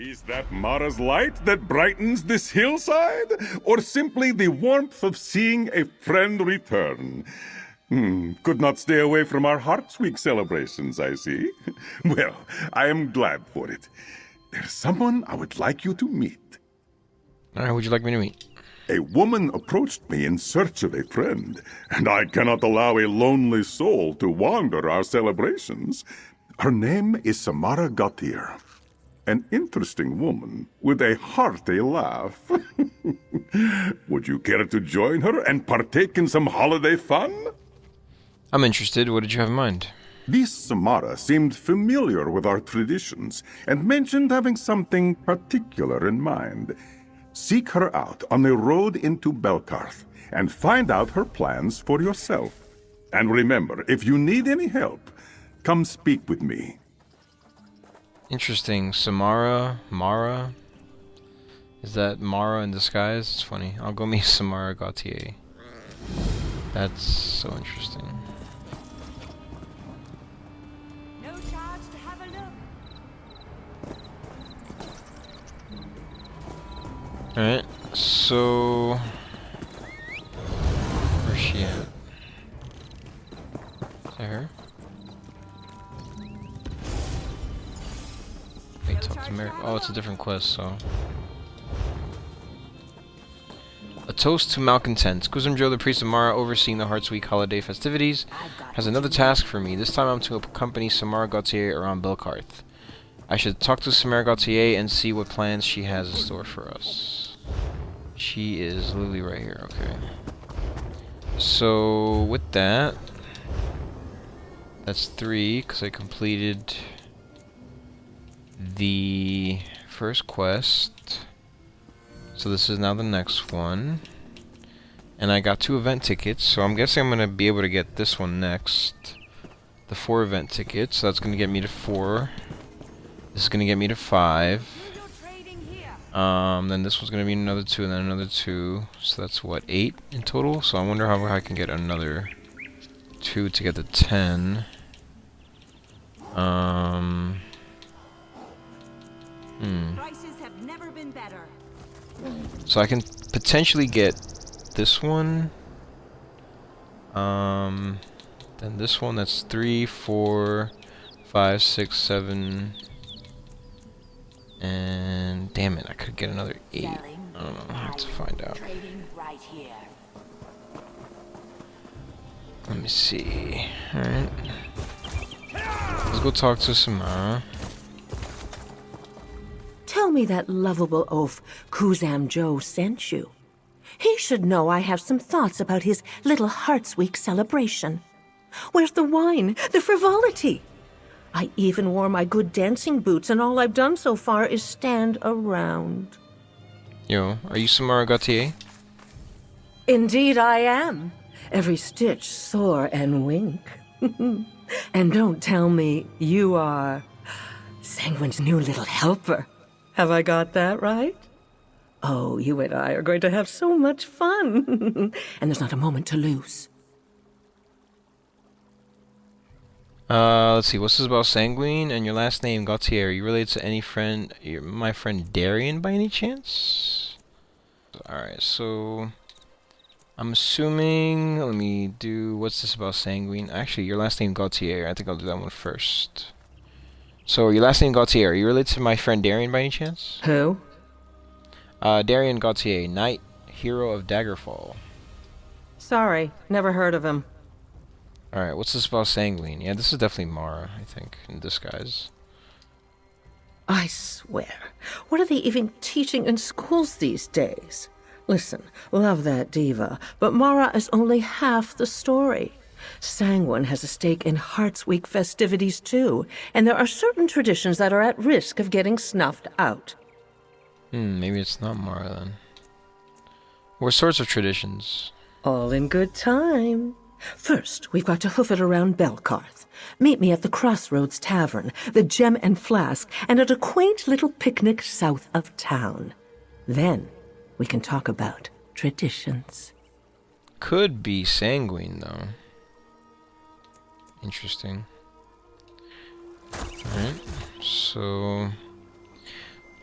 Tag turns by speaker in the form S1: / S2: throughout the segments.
S1: Is that Mara's light that brightens this hillside? Or simply the warmth of seeing a friend return? Could not stay away from our Hearts Week celebrations, I see. Well, I am glad for it. There's someone I would like you to meet.
S2: Alright, who would you like me to meet?
S1: A woman approached me in search of a friend, and I cannot allow a lonely soul to wander our celebrations. Her name is Samara Gautier. An interesting woman with a hearty laugh. Would you care to join her and partake in some holiday fun?
S2: I'm interested. What did you have in mind?
S1: This Samara seemed familiar with our traditions and mentioned having something particular in mind. Seek her out on the road into Belkarth and find out her plans for yourself. And remember, if you need any help, come speak with me.
S2: Interesting. Samara, Mara. Is that Mara in disguise? It's funny. I'll go meet Samara Gautier. That's so interesting.
S3: No charge to have a look.
S2: Alright, so... where's she at? Is that her? Wait, talk to Mary. Oh, it's a different quest, so... A toast to Malcontents. Kuzam-jo, the priest of Mara, overseeing the Hearts Week holiday festivities, has another task for me. This time I'm to accompany Samara Gautier around Belkarth. I should talk to Samara Gautier and see what plans she has in store for us. She is literally right here, okay. So, with that... that's 3, because I completed... the first quest. So this is now the next one. And I got 2 event tickets, so I'm guessing I'm going to be able to get this one next. The 4 event tickets, so that's going to get me to 4. This is going to get me to 5. Then this one's going to be another 2, and then another 2. So that's what, 8 in total? So I wonder how I can get another 2 to get to 10.
S3: Prices have never been better.
S2: So I can potentially get this one. Then this one, that's 3, 4, 5, 6, 7. And damn it, I could get another 8. I don't know, I have to find out.
S3: Right here.
S2: Let me see. Alright. Let's go talk to Samara.
S4: Tell me that lovable oaf Kuzam-jo sent you. He should know I have some thoughts about his little Hearts Week celebration. Where's the wine? The frivolity? I even wore my good dancing boots, and all I've done so far is stand around.
S2: Yo, are you Samara Gautier?
S4: Indeed I am. Every stitch sore and wink. And don't tell me you are Sanguine's new little helper. Have I got that right? Oh, you and I are going to have so much fun. And there's not a moment to lose.
S2: Let's see, what's this about Sanguine and your last name, Gautier? Are you related to any friend, my friend Darian by any chance? Alright, so... I'm assuming, let me do, what's this about Sanguine? Actually, your last name Gautier, I think I'll do that one first. So, your last name Gautier, are you related to my friend Darian by any chance?
S4: Who?
S2: Darian Gautier, Knight, Hero of Daggerfall.
S4: Sorry, never heard of him.
S2: Alright, what's this about Sanguine? Yeah, this is definitely Mara, I think, in disguise.
S4: I swear, what are they even teaching in schools these days? Listen, love that diva, but Mara is only half the story. Sanguine has a stake in Hearts Week festivities too, and there are certain traditions that are at risk of getting snuffed out.
S2: Maybe it's not Mara then. What sorts of traditions?
S4: All in good time. First, we've got to hoof it around Belkarth. Meet me at the Crossroads Tavern, the Gem and Flask, and at a quaint little picnic south of town. Then, we can talk about traditions.
S2: Could be Sanguine, though. Interesting. Alright, so...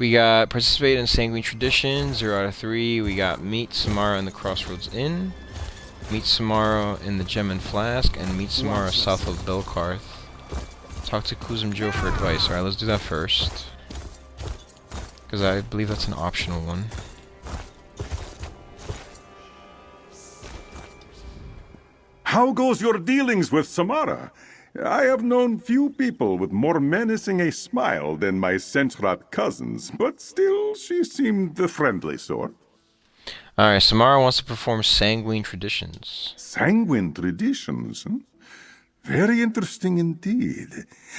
S2: We got participate in Sanguine traditions, 0 out of 3. We got meet Samara in the Crossroads Inn, meet Samara in the Gem and Flask, and meet Samara south of Belkarth. Talk to Kuzam-jo for advice. Alright, let's do that first. Because I believe that's an optional one.
S1: How goes your dealings with Samara? I have known few people with more menacing a smile than my Sentrat cousins, but still she seemed the friendly sort.
S2: Alright, Samara wants to perform Sanguine traditions.
S1: Sanguine traditions? Very interesting indeed.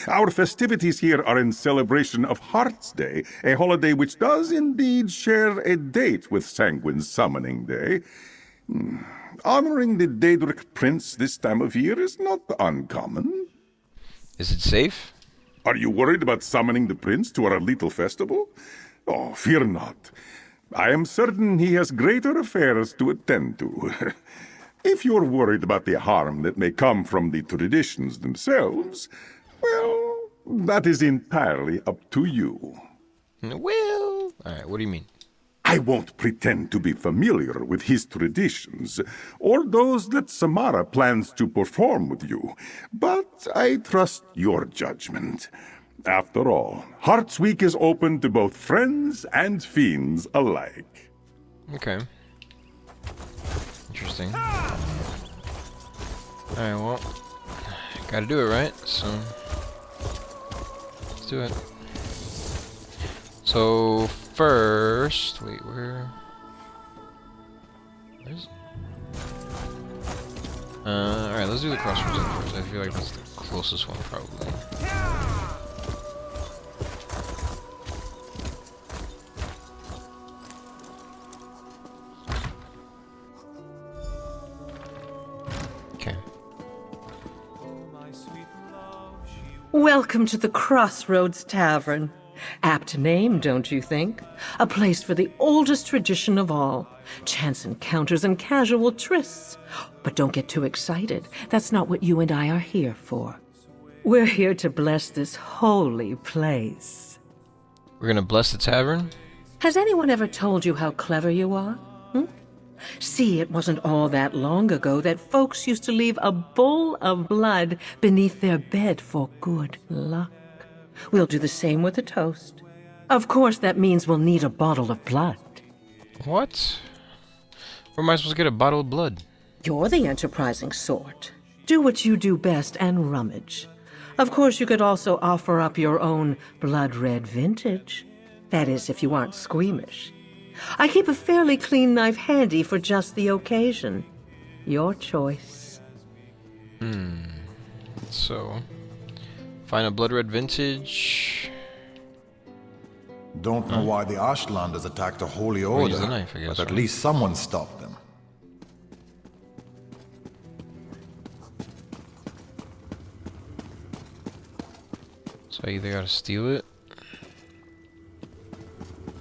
S1: Our festivities here are in celebration of Heart's Day, a holiday which does indeed share a date with Sanguine's Summoning Day. Honoring the Daedric Prince this time of year is not uncommon.
S2: Is it safe?
S1: Are you worried about summoning the prince to our little festival? Oh, fear not. I am certain he has greater affairs to attend to. If you're worried about the harm that may come from the traditions themselves, well, that is entirely up to you.
S2: Well... Alright, what do you mean?
S1: I won't pretend to be familiar with his traditions, or those that Samara plans to perform with you, but I trust your judgment. After all, Heart's Week is open to both friends and fiends alike.
S2: Okay. Interesting. Alright, well, gotta do it, right? So, let's do it. So, first, wait, where is it? Alright, let's do the Crossroads Inn first. I feel like that's the closest one, probably. Okay.
S4: Welcome to the Crossroads Tavern. Apt name, don't you think? A place for the oldest tradition of all. Chance encounters and casual trysts. But don't get too excited. That's not what you and I are here for. We're here to bless this holy place.
S2: We're gonna bless the tavern?
S4: Has anyone ever told you how clever you are? See, it wasn't all that long ago that folks used to leave a bowl of blood beneath their bed for good luck. We'll do the same with a toast. Of course, that means we'll need a bottle of blood.
S2: What? Where am I supposed to get a bottle of blood?
S4: You're the enterprising sort. Do what you do best and rummage. Of course, you could also offer up your own blood-red vintage. That is, if you aren't squeamish. I keep a fairly clean knife handy for just the occasion. Your choice.
S2: So, find a blood red vintage.
S5: Don't know why the Ashlanders attacked a holy
S2: Well, use
S5: order,
S2: the knife, I guess,
S5: but at
S2: right?
S5: least someone stopped them.
S2: So I either gotta steal it,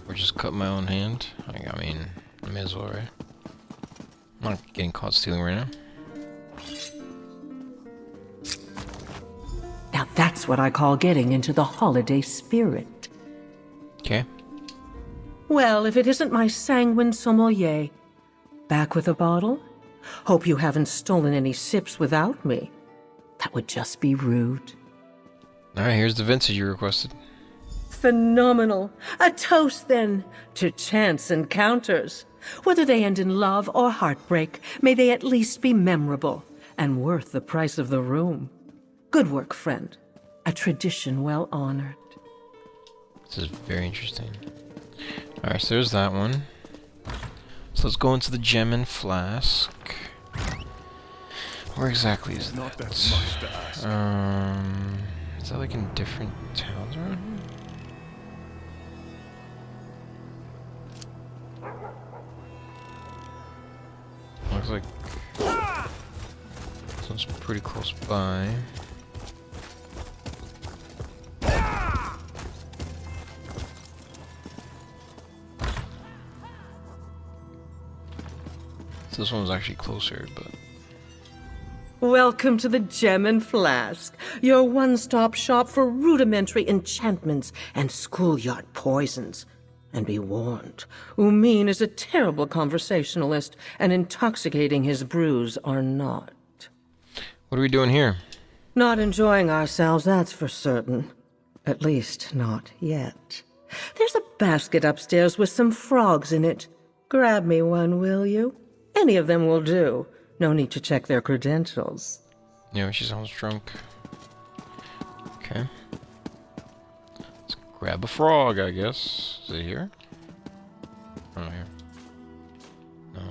S2: or just cut my own hand. I mean, I may as well, right? I'm not getting caught stealing right now.
S4: Now that's what I call getting into the holiday spirit.
S2: Okay.
S4: Well, if it isn't my sanguine sommelier. Back with a bottle? Hope you haven't stolen any sips without me. That would just be rude.
S2: Alright, here's the vintage you requested.
S4: Phenomenal. A toast, then, to chance encounters. Whether they end in love or heartbreak, may they at least be memorable and worth the price of the room. Good work, friend. A tradition well honored.
S2: This is very interesting. Alright, so there's that one. So let's go into the gem and flask. Where exactly is that? Is that like in different towns around here? Looks like this one's pretty close by. So this one was actually closer, but
S4: Welcome to the Gem and Flask, your one-stop shop for rudimentary enchantments and schoolyard poisons. And be warned, Umin is a terrible conversationalist, and intoxicating his brews are not.
S2: What are we doing here?
S4: Not enjoying ourselves, that's for certain. At least, not yet. There's a basket upstairs with some frogs in it. Grab me one, will you? Any of them will do. No need to check their credentials.
S2: Yeah, she sounds drunk. Okay. Let's grab a frog, I guess. Is it here? Oh, here. No.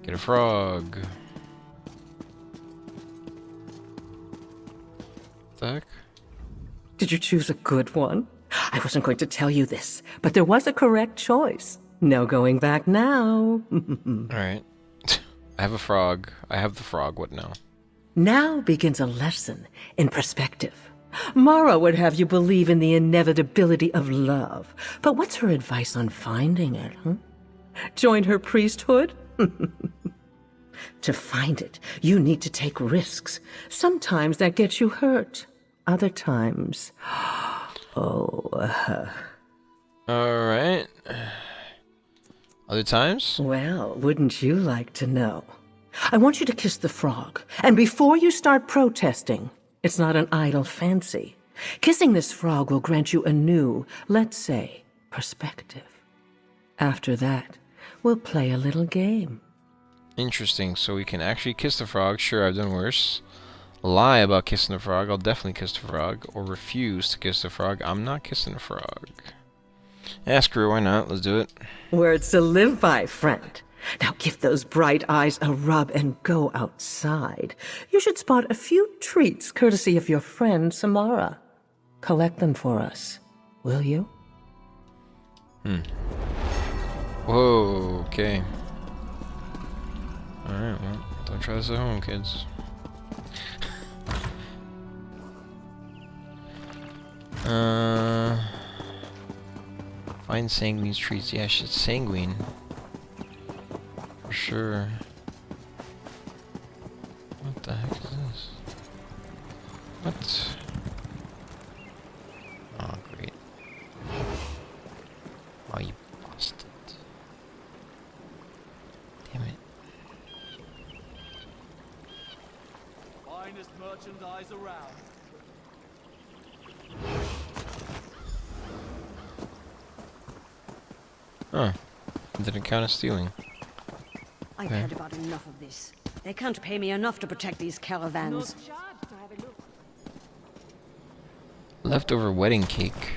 S2: Get a frog. What the heck?
S4: Did you choose a good one? I wasn't going to tell you this, but there was a correct choice. No going back now.
S2: Alright. I have a frog. I have the frog. What now?
S4: Now begins a lesson in perspective. Mara would have you believe in the inevitability of love. But what's her advice on finding it, huh? Join her priesthood? To find it, you need to take risks. Sometimes that gets you hurt. Other times...
S2: Alright. Other times?
S4: Well, wouldn't you like to know? I want you to kiss the frog, and before you start protesting, it's not an idle fancy. Kissing this frog will grant you a new, let's say, perspective. After that, we'll play a little game.
S2: Interesting. So we can actually kiss the frog. Sure, I've done worse. Lie about kissing the frog. I'll definitely kiss the frog. Or refuse to kiss the frog. I'm not kissing the frog. Yeah, screw, why not? Let's do it.
S4: Words to live by, friend. Now give those bright eyes a rub and go outside. You should spot a few treats courtesy of your friend Samara. Collect them for us, will you?
S2: Whoa, okay. Alright, well, don't try this at home, kids. Find Sanguine's treats. Yeah, shit, Sanguine. For sure. What the heck is this? What? Oh, great. Oh, you bastard. Damn it.
S6: Finest merchandise around.
S2: Huh. Didn't count as stealing.
S7: I've had about enough of this. They can't pay me enough to protect these caravans.
S2: Leftover wedding cake.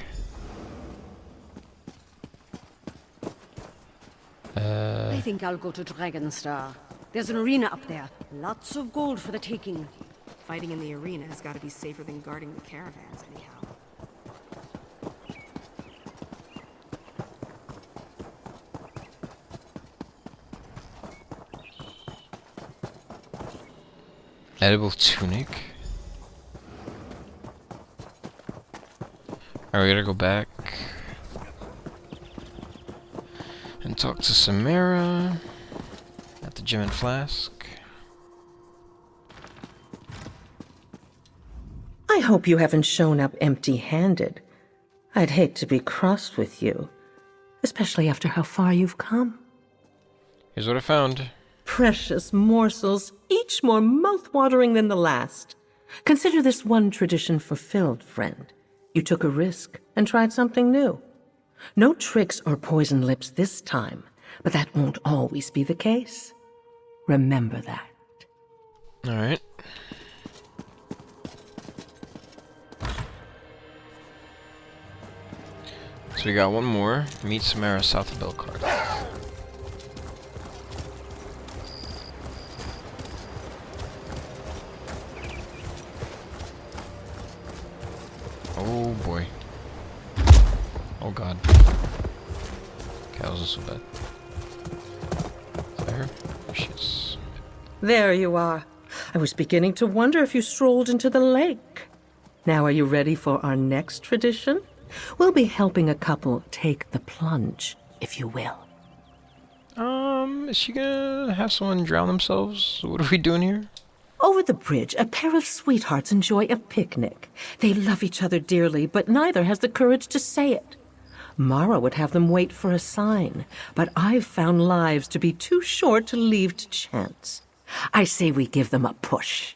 S7: I think I'll go to Dragonstar. There's an arena up there. Lots of gold for the taking.
S8: Fighting in the arena has got to be safer than guarding the caravans, anyhow.
S2: Edible tunic. Alright, we gotta go back and talk to Samara at the Gem and Flask.
S4: I hope you haven't shown up empty-handed. I'd hate to be cross with you, especially after how far you've come.
S2: Here's what I found.
S4: Precious morsels, each more mouth-watering than the last. Consider this one tradition fulfilled, friend. You took a risk and tried something new. No tricks or poison lips this time, but that won't always be the case. Remember that.
S2: Alright. So we got one more. Meet Samara south of Belkarth. Oh boy. Oh god. Okay, that wasn't so bad. There she is.
S4: There you are. I was beginning to wonder if you strolled into the lake. Now are you ready for our next tradition? We'll be helping a couple take the plunge, if you will.
S2: Is she gonna have someone drown themselves? What are we doing here?
S4: Over the bridge, a pair of sweethearts enjoy a picnic. They love each other dearly, but neither has the courage to say it. Mara would have them wait for a sign, but I've found lives to be too short to leave to chance. I say we give them a push.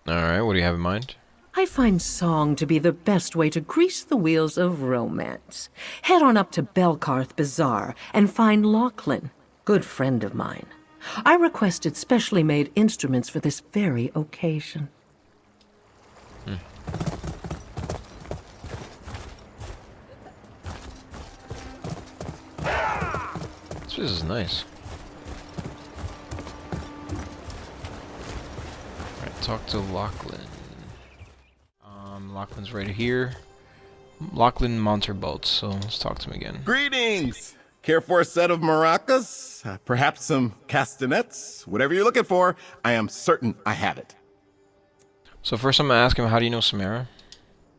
S2: Alright, what do you have in mind?
S4: I find song to be the best way to grease the wheels of romance. Head on up to Belkarth Bazaar and find Lachlan, good friend of mine. I requested specially made instruments for this very occasion.
S2: This is nice. Alright, talk to Lachlan. Lachlan's right here. Lachlan Monterbolt, so let's talk to him again.
S6: Greetings! Care for a set of maracas? Perhaps some castanets? Whatever you're looking for, I am certain I have it.
S2: So first I'm gonna ask him, how do you know Samara?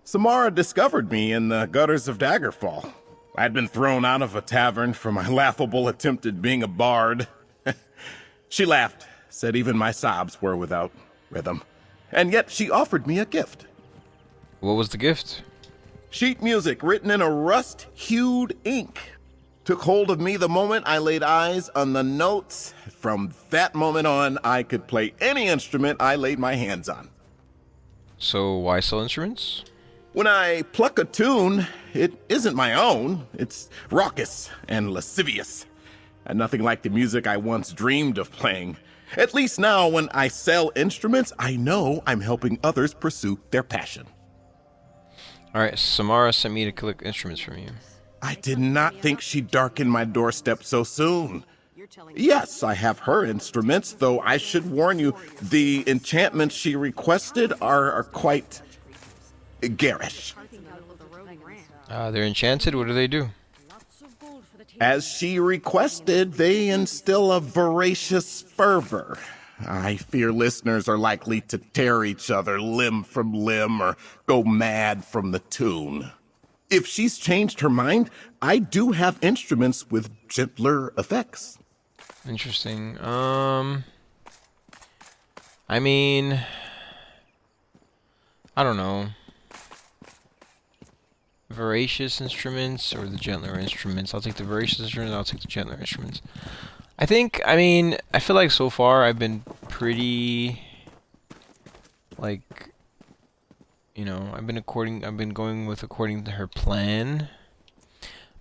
S6: Samara discovered me in the gutters of Daggerfall. I'd been thrown out of a tavern for my laughable attempt at being a bard. She laughed, said even my sobs were without rhythm. And yet she offered me a gift.
S2: What was the gift?
S6: Sheet music written in a rust-hued ink. Took hold of me the moment I laid eyes on the notes. From that moment on, I could play any instrument I laid my hands on.
S2: So why sell instruments?
S6: When I pluck a tune, it isn't my own. It's raucous and lascivious. And nothing like the music I once dreamed of playing. At least now, when I sell instruments, I know I'm helping others pursue their passion.
S2: Alright, Samara sent me to collect instruments from you.
S6: I did not think she'd darken my doorstep so soon. Yes, I have her instruments, though I should warn you, the enchantments she requested are quite garish.
S2: They're enchanted, what do they do?
S6: As she requested, they instill a voracious fervor. I fear listeners are likely to tear each other limb from limb or go mad from the tune. If she's changed her mind, I do have instruments with gentler effects.
S2: Interesting. I mean, I don't know. Voracious instruments or the gentler instruments? I'll take the voracious instruments, I'll take the gentler instruments. I feel like so far I've been pretty, like, you know, I've been going with according to her plan.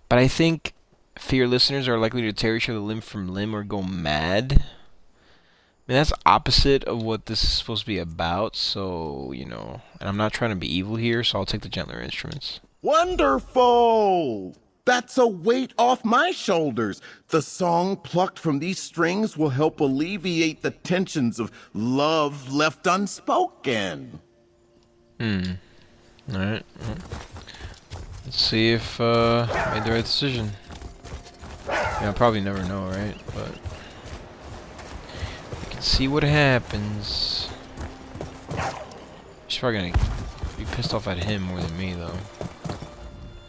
S2: But I think fear listeners are likely to tear each other limb from limb or go mad. I mean, that's opposite of what this is supposed to be about, so, you know, and I'm not trying to be evil here, so I'll take the gentler instruments.
S6: Wonderful! That's a weight off my shoulders. The song plucked from these strings will help alleviate the tensions of love left unspoken.
S2: Alright. Let's see if I made the right decision. Yeah, I'll probably never know, right? But we can see what happens. She's probably gonna be pissed off at him more than me, though.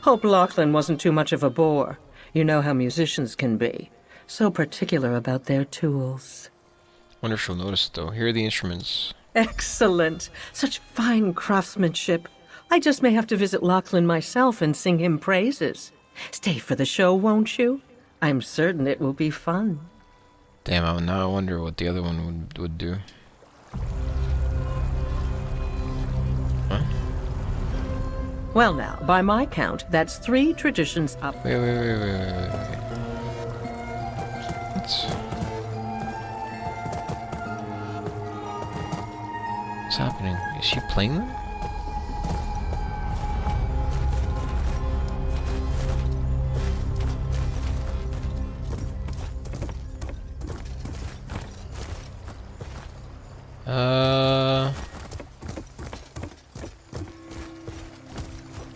S4: Hope Lachlan wasn't too much of a bore. You know how musicians can be. So particular about their tools.
S2: Wonder if she'll notice it, though. Here are the instruments.
S4: Excellent. Such fine craftsmanship. I just may have to visit Lachlan myself and sing him praises. Stay for the show, won't you? I'm certain it will be fun.
S2: Damn, now I wonder what the other one would do. Huh?
S4: Well now, by my count, that's 3 traditions up.
S2: Wait. What's happening? Is she playing them?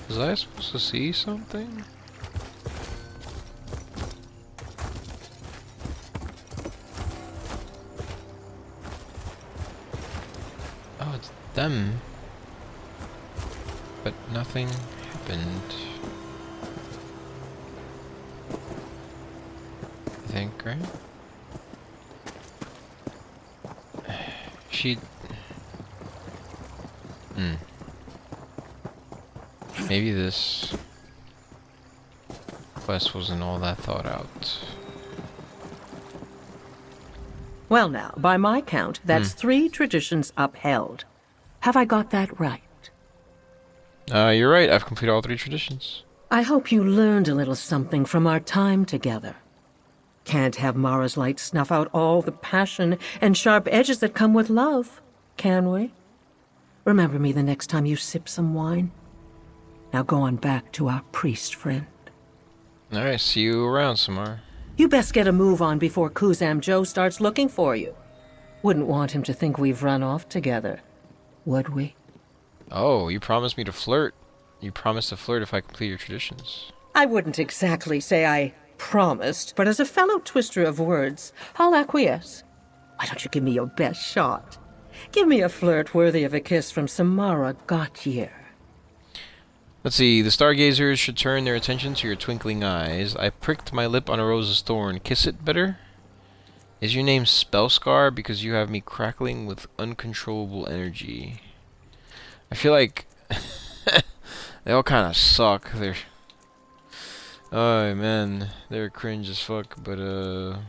S2: Was I supposed to see something? Oh, it's them. But nothing happened. I think, right? She... Maybe this quest wasn't all that thought out.
S4: Well now, by my count, that's 3 traditions upheld. Have I got that right?
S2: You're right. I've completed all 3 traditions.
S4: I hope you learned a little something from our time together. Can't have Mara's light snuff out all the passion and sharp edges that come with love, can we? Remember me the next time you sip some wine. Now go on back to our priest friend.
S2: Alright, see you around, Samara.
S4: You best get a move on before Kuzam-jo starts looking for you. Wouldn't want him to think we've run off together, would we?
S2: Oh, you promised me to flirt. You promised to flirt if I complete your traditions.
S4: I wouldn't exactly say I promised, but as a fellow twister of words, I'll acquiesce. Why don't you give me your best shot? Give me a flirt worthy of a kiss from Samara Gautier.
S2: Let's see. The stargazers should turn their attention to your twinkling eyes. I pricked my lip on a rose's thorn. Kiss it better? Is your name Spellscar because you have me crackling with uncontrollable energy? I feel like they all kind of suck. They're... Oh man, they're cringe as fuck, but I'm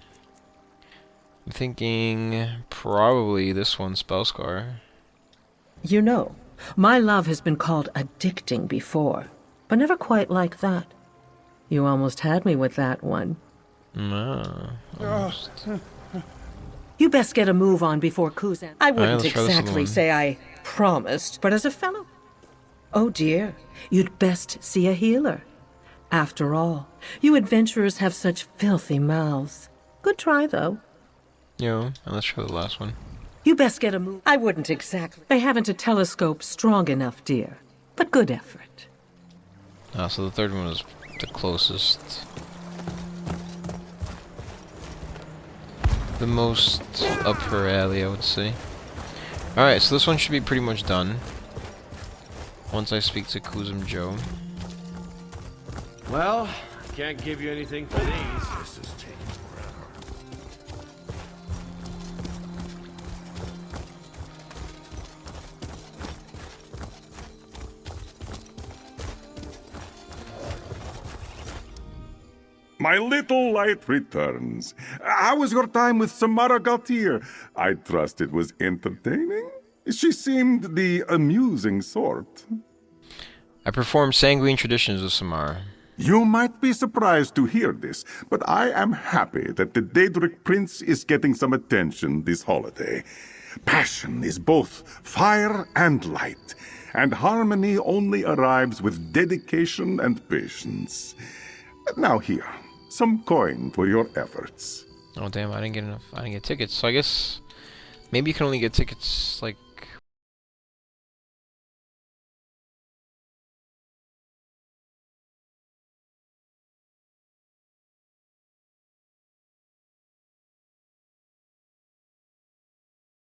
S2: thinking probably this one, Spellscar.
S4: You know, my love has been called addicting before, but never quite like that. You almost had me with that one.
S2: Almost.
S4: You best get a move on before Kuzam. I wouldn't
S2: let's try this
S4: exactly
S2: one.
S4: say I promised, but as a fellow... Oh dear, you'd best see a healer. After all, you adventurers have such filthy mouths. Good try, though.
S2: Yo, and let's try the last one.
S4: You best get a move. I wouldn't exactly. They haven't a telescope strong enough, dear. But good effort.
S2: So the third one was the closest. The most up her alley, I would say. Alright, so this one should be pretty much done. Once I speak to Kuzam-jo.
S9: Well, can't give you anything for these.
S1: This is taking forever. My little light returns. How was your time with Samara Gautier? I trust it was entertaining? She seemed the amusing sort.
S2: I performed Sanguine traditions with Samara.
S1: You might be surprised to hear this, but I am happy that the Daedric Prince is getting some attention this holiday. Passion is both fire and light, and harmony only arrives with dedication and patience. Now here, some coin for your efforts.
S2: Oh damn, I didn't get enough. I didn't get tickets, so I guess maybe you can only get tickets like